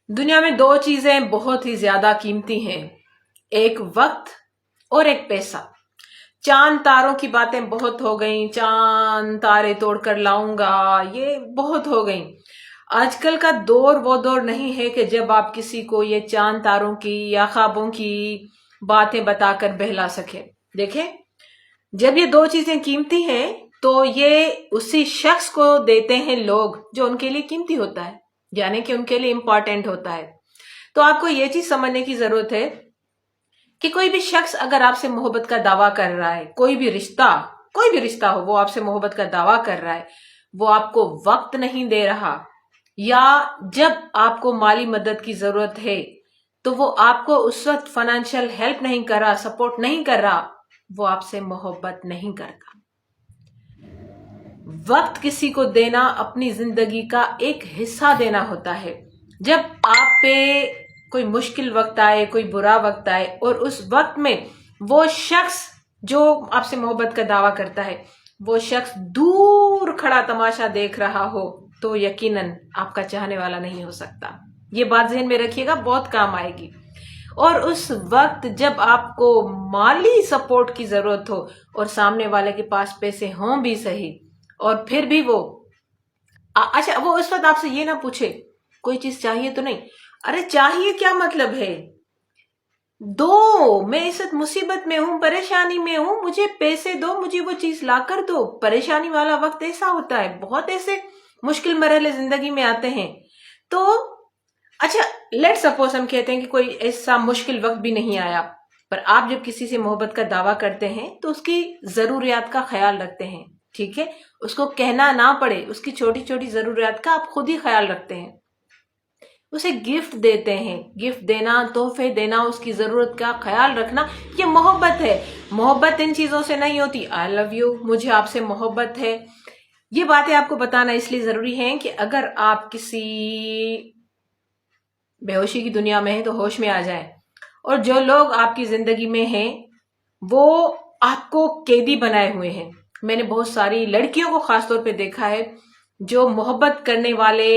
दुनिया में दो चीजें बहुत ही ज्यादा कीमती हैं, एक वक्त और एक पैसा। चांद तारों की बातें बहुत हो गई, चांद तारे तोड़कर लाऊंगा, ये बहुत हो गई। आजकल का दौर वो दौर नहीं है कि जब आप किसी को ये चांद तारों की या ख्वाबों की बातें बताकर बहला सके। देखें, जब ये दो चीजें कीमती हैं तो ये उसी शख्स को देते हैं लोग जो उनके लिए कीमती होता है, यानी कि उनके लिए इंपॉर्टेंट होता है। तो आपको ये चीज समझने की जरूरत है कि कोई भी शख्स अगर आपसे मोहब्बत का दावा कर रहा है, कोई भी रिश्ता हो, वो आपसे मोहब्बत का दावा कर रहा है, वो आपको वक्त नहीं दे रहा, या जब आपको माली मदद की जरूरत है तो वो आपको उस वक्त फाइनेंशियल हेल्प नहीं कर रहा, सपोर्ट नहीं कर रहा, वो आपसे मोहब्बत नहीं करता। वक्त किसी को देना अपनी जिंदगी का एक हिस्सा देना होता है। जब आप पे कोई मुश्किल वक्त आए, कोई बुरा वक्त आए, और उस वक्त में वो शख्स जो आपसे मोहब्बत का दावा करता है, वो शख्स दूर खड़ा तमाशा देख रहा हो, तो यकीनन आपका चाहने वाला नहीं हो सकता। ये बात ज़हन में रखिएगा, बहुत काम आएगी। और उस वक्त जब आपको माली सपोर्ट की जरूरत हो और सामने वाले के पास पैसे हों भी सही, और फिर भी वो अच्छा, वो उस वक्त आपसे ये ना पूछे कोई चीज चाहिए तो नहीं। अरे चाहिए क्या मतलब है, दो, मैं इस वक्त मुसीबत में हूं, परेशानी में हूं, मुझे पैसे दो, मुझे वो चीज ला कर दो। परेशानी वाला वक्त ऐसा होता है, बहुत ऐसे मुश्किल मरहले जिंदगी में आते हैं। तो अच्छा, लेट सपोज हम कहते हैं कि कोई ऐसा मुश्किल वक्त भी नहीं आया, पर आप जब किसी से मोहब्बत का दावा करते हैं तो उसकी जरूरियात का ख्याल रखते हैं। ठीक है, उसको कहना ना पड़े, उसकी छोटी छोटी जरूरियात का आप खुद ही ख्याल रखते हैं। उसे गिफ्ट देते हैं, गिफ्ट देना, तोहफे देना, उसकी जरूरत का ख्याल रखना, ये मोहब्बत है। मोहब्बत इन चीजों से नहीं होती, आई लव यू, मुझे आपसे मोहब्बत है। ये बातें आपको बताना इसलिए जरूरी है कि अगर आप किसी बेहोशी की दुनिया में हैं तो होश में आ जाएं, और जो लोग आपकी जिंदगी में हैं वो आपको कैदी बनाए हुए हैं। मैंने बहुत सारी लड़कियों को खासतौर पे देखा है जो मोहब्बत करने वाले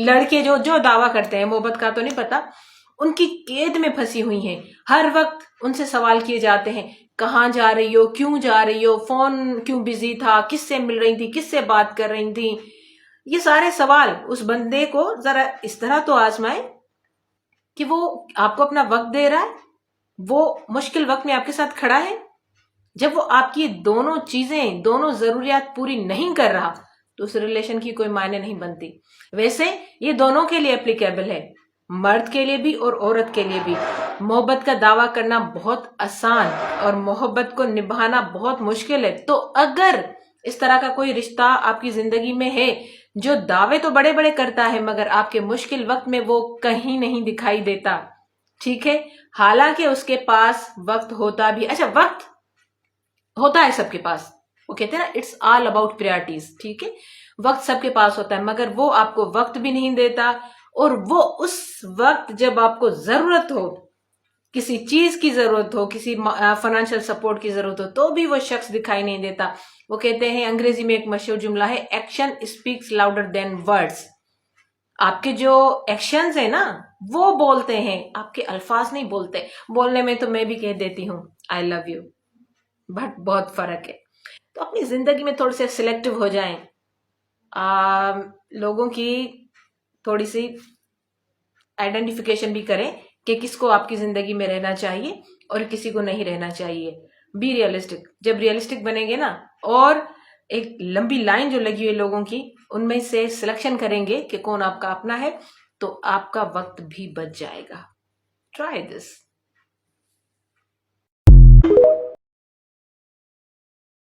लड़के जो दावा करते हैं, मोहब्बत का तो नहीं पता, उनकी कैद में फंसी हुई हैं। हर वक्त उनसे सवाल किए जाते हैं, कहाँ जा रही हो, क्यों जा रही हो, फोन क्यों बिजी था, किससे मिल रही थी, किससे बात कर रही थी। ये सारे सवाल उस बंदे को जरा इस तरह तो आजमाए कि वो आपको अपना वक्त दे रहा है, वो मुश्किल वक्त में आपके साथ खड़ा है। जब वो आपकी दोनों चीजें, दोनों जरूरियात पूरी नहीं कर रहा, तो उस रिलेशन की कोई मायने नहीं बनती। वैसे ये दोनों के लिए एप्लीकेबल है, मर्द के लिए भी और औरत के लिए भी। मोहब्बत का दावा करना बहुत आसान और मोहब्बत को निभाना बहुत मुश्किल है। तो अगर इस तरह का कोई रिश्ता आपकी जिंदगी में है जो दावे तो बड़े बड़े करता है मगर आपके मुश्किल वक्त में वो कहीं नहीं दिखाई देता, ठीक है, हालांकि उसके पास वक्त होता भी, अच्छा वक्त होता है सबके पास, वो कहते हैं ना, इट्स ऑल अबाउट प्रायोरिटीज। ठीक है, वक्त सबके पास होता है, मगर वो आपको वक्त भी नहीं देता, और वो उस वक्त जब आपको जरूरत हो, किसी चीज की जरूरत हो, किसी फाइनेंशियल सपोर्ट की जरूरत हो, तो भी वो शख्स दिखाई नहीं देता। वो कहते हैं, अंग्रेजी में एक मशहूर जुमला है, action speaks louder than words. आपके जो एक्शंस है ना वो बोलते हैं, आपके अल्फाज नहीं बोलते। बोलने में तो मैं भी कह देती हूँ आई लव यू, बट बहुत फर्क है। तो अपनी जिंदगी में थोड़े से सिलेक्टिव हो जाएं, लोगों की थोड़ी सी आइडेंटिफिकेशन भी करें कि किसको आपकी जिंदगी में रहना चाहिए और किसी को नहीं रहना चाहिए। Be realistic. जब रियलिस्टिक बनेंगे ना, और एक लंबी लाइन जो लगी हुई लोगों की, उनमें से सिलेक्शन करेंगे कि कौन आपका अपना है, तो आपका वक्त भी बच जाएगा। Try this.